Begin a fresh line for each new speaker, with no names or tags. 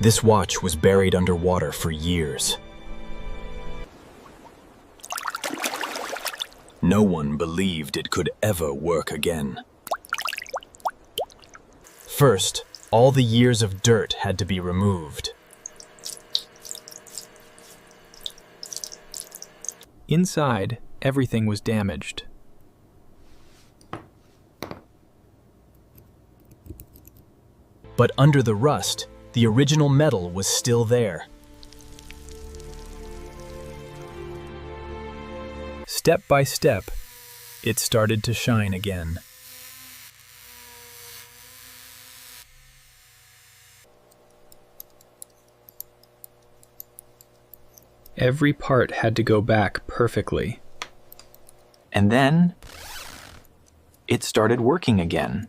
This watch was buried underwater for years. No one believed it could ever work again. First, all the years of dirt had to be removed.
Inside, everything was damaged.
But under the rust, the original metal was still there.
Step by step, it started to shine again. Every part had to go back perfectly.
And then it started working again.